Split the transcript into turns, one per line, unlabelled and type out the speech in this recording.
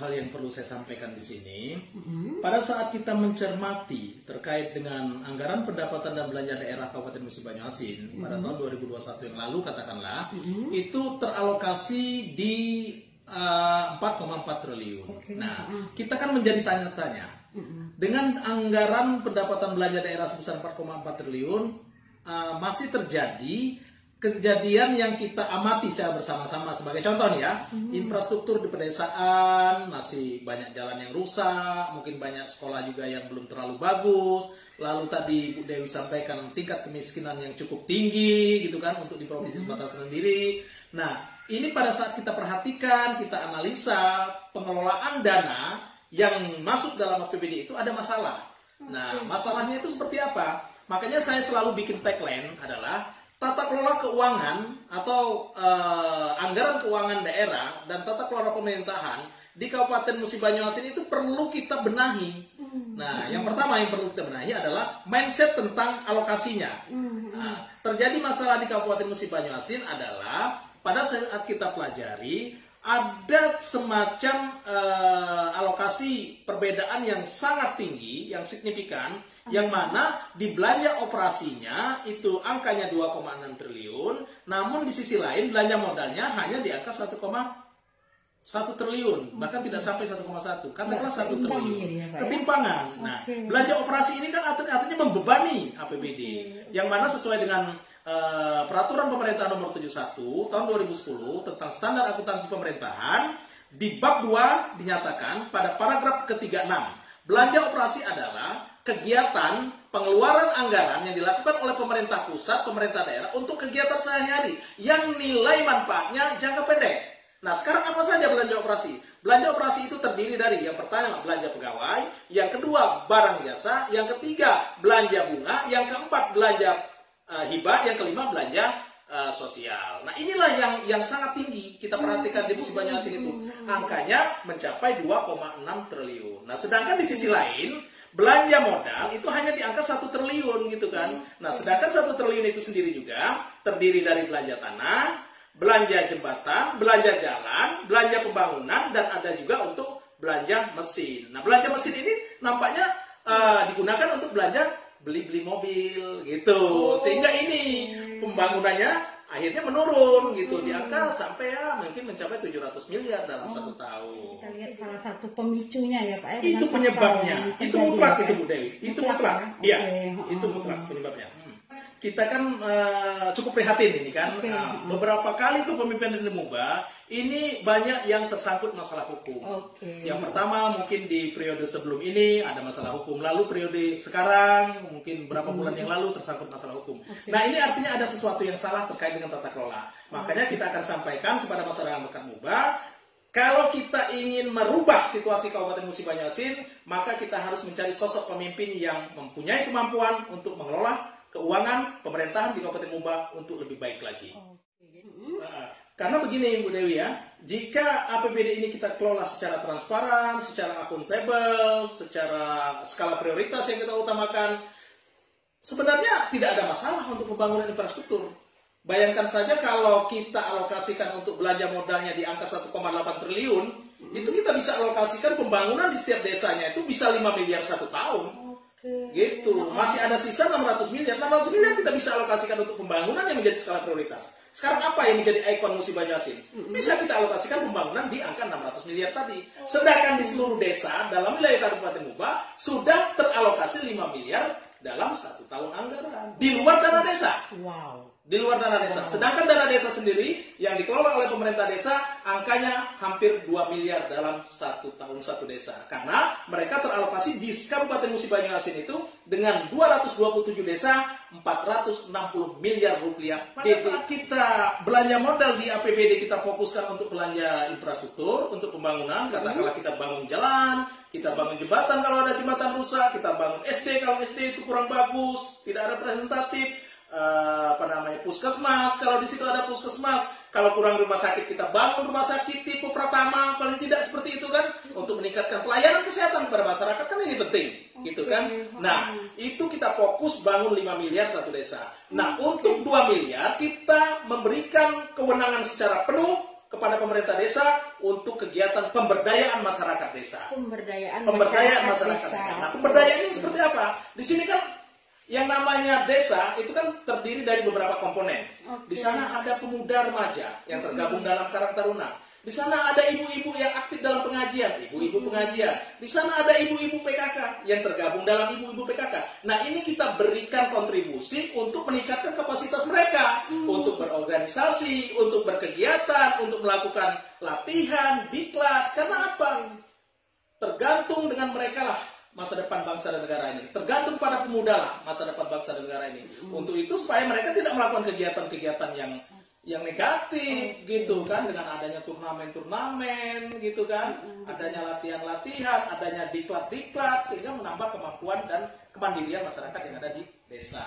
hal yang perlu saya sampaikan di sini. Pada saat kita mencermati terkait dengan anggaran pendapatan dan belanja daerah Kabupaten Musi Banyuasin pada tahun 2021 yang lalu katakanlah, itu teralokasi di 4,4 triliun. Nah, kita kan menjadi tanya-tanya. Dengan anggaran pendapatan belanja daerah sebesar 4,4 triliun, masih terjadi kejadian yang kita amati secara bersama-sama. Sebagai contoh nih ya, infrastruktur di pedesaan masih banyak jalan yang rusak, mungkin banyak sekolah juga yang belum terlalu bagus. Lalu tadi Bu Dewi sampaikan tingkat kemiskinan yang cukup tinggi gitu kan untuk di Provinsi Sumatera sendiri. Nah, ini pada saat kita perhatikan, kita analisa pengelolaan dana yang masuk dalam APBD itu ada masalah. Nah, masalahnya itu seperti apa? Makanya saya selalu bikin tagline adalah tata kelola keuangan atau anggaran keuangan daerah dan tata kelola pemerintahan di Kabupaten Musi Banyuasin itu perlu kita benahi. Nah, yang pertama yang perlu kita benahi adalah mindset tentang alokasinya. Nah, terjadi masalah di Kabupaten Musi Banyuasin adalah pada saat kita pelajari ada semacam alokasi perbedaan yang sangat tinggi, yang signifikan, yang mana di belanja operasinya itu angkanya 2,6 triliun, namun di sisi lain belanja modalnya hanya di angka 1,1 triliun, bahkan tidak sampai 1,1, katakanlah 1 triliun. Ketimpangan. Nah, belanja operasi ini kan artinya membebani APBD, yang mana sesuai dengan Peraturan Pemerintah Nomor 71 Tahun 2010 tentang Standar Akuntansi Pemerintahan, di bab 2 dinyatakan pada paragraf ke-36, belanja operasi adalah kegiatan pengeluaran anggaran yang dilakukan oleh pemerintah pusat, pemerintah daerah untuk kegiatan sehari-hari yang nilai manfaatnya jangka pendek. Nah, sekarang apa saja belanja operasi? Belanja operasi itu terdiri dari yang pertama belanja pegawai, yang kedua barang jasa, yang ketiga belanja bunga, yang keempat belanja hibah, yang kelima belanja sosial. Nah, inilah yang sangat tinggi kita perhatikan di Musi Banyuasin itu. Angkanya mencapai 2,6 triliun. Nah, sedangkan di sisi lain belanja modal itu hanya di angka 1 triliun gitu kan. Nah, sedangkan 1 triliun itu sendiri juga terdiri dari belanja tanah, belanja jembatan, belanja jalan, belanja pembangunan, dan ada juga untuk belanja mesin. Nah, belanja mesin ini nampaknya digunakan untuk belanja beli-beli mobil gitu, sehingga ini pembangunannya akhirnya menurun gitu, di angka sampai mungkin mencapai 700 miliar dalam 1 tahun.
Kita lihat salah satu pemicunya ya Pak.
Itu penyebabnya, itu mutlak itu Bu Dewi, itu mutlak, iya, itu mutlak penyebabnya. Kita kan cukup prihatin ini kan, beberapa kali kepemimpinan di MUBA ini banyak yang tersangkut masalah hukum. Yang pertama mungkin di periode sebelum ini ada masalah hukum, lalu periode sekarang mungkin beberapa bulan yang lalu tersangkut masalah hukum. Nah, ini artinya ada sesuatu yang salah terkait dengan tata kelola. Makanya kita akan sampaikan kepada masyarakat MUBA, kalau kita ingin merubah situasi Kabupaten Musi Banyuasin, maka kita harus mencari sosok pemimpin yang mempunyai kemampuan untuk mengelola keuangan pemerintahan di Kabupaten MUBA untuk lebih baik lagi. Karena begini Bu Dewi ya, jika APBD ini kita kelola secara transparan, secara akuntabel, secara skala prioritas yang kita utamakan, sebenarnya tidak ada masalah untuk pembangunan infrastruktur. Bayangkan saja kalau kita alokasikan untuk belanja modalnya di angka 1,8 triliun, itu kita bisa alokasikan pembangunan di setiap desanya itu bisa 5 miliar 1 tahun. Gitu, masih ada sisa 600 miliar. 600 miliar kita bisa alokasikan untuk pembangunan yang menjadi skala prioritas. Sekarang apa yang menjadi ikon Musi Banyuasin? Bisa kita alokasikan pembangunan di angka 600 miliar tadi. Sedangkan di seluruh desa dalam wilayah Kabupaten MUBA sudah teralokasi 5 miliar dalam 1 tahun anggaran. Di luar dana desa. Di luar dana desa. Sedangkan dana desa sendiri yang dikelola oleh pemerintah desa angkanya hampir 2 miliar dalam 1 tahun 1 desa. Karena mereka teralokasi di Kabupaten Musi Banyuasin itu dengan 227 desa 460 miliar rupiah. Pada saat kita belanja modal di APBD, kita fokuskan untuk belanja infrastruktur, untuk pembangunan. Katakanlah kita bangun jalan, kita bangun jembatan kalau ada jembatan rusak, kita bangun SD kalau SD itu kurang bagus, tidak representatif. Puskesmas, kalau di situ ada puskesmas, kalau kurang rumah sakit kita bangun rumah sakit tipe Pratama, paling tidak seperti itu kan, untuk meningkatkan pelayanan kesehatan kepada masyarakat, kan ini penting gitu kan. Nah, itu kita fokus bangun 5 miliar 1 desa. Nah, untuk 2 miliar kita memberikan kewenangan secara penuh kepada pemerintah desa untuk kegiatan pemberdayaan masyarakat desa.
Pemberdayaan
Masyarakat desa. Nah, pemberdayaan ini seperti apa? Di sini kan yang namanya desa itu kan terdiri dari beberapa komponen. Di sana ada pemuda remaja yang tergabung dalam Karang Taruna. Di sana ada ibu-ibu yang aktif dalam pengajian, ibu-ibu pengajian. Di sana ada ibu-ibu PKK yang tergabung dalam ibu-ibu PKK. Nah, ini kita berikan kontribusi untuk meningkatkan kapasitas mereka untuk berorganisasi, untuk berkegiatan, untuk melakukan latihan, diklat. Karena apa? Tergantung dengan mereka lah masa depan bangsa dan negara ini. Tergantung pada pemuda lah masa depan bangsa dan negara ini. Untuk itu supaya mereka tidak melakukan kegiatan-kegiatan yang negatif gitu kan, dengan adanya turnamen-turnamen gitu kan, adanya latihan-latihan, adanya diklat-diklat, sehingga menambah kemampuan dan kemandirian masyarakat yang ada di desa.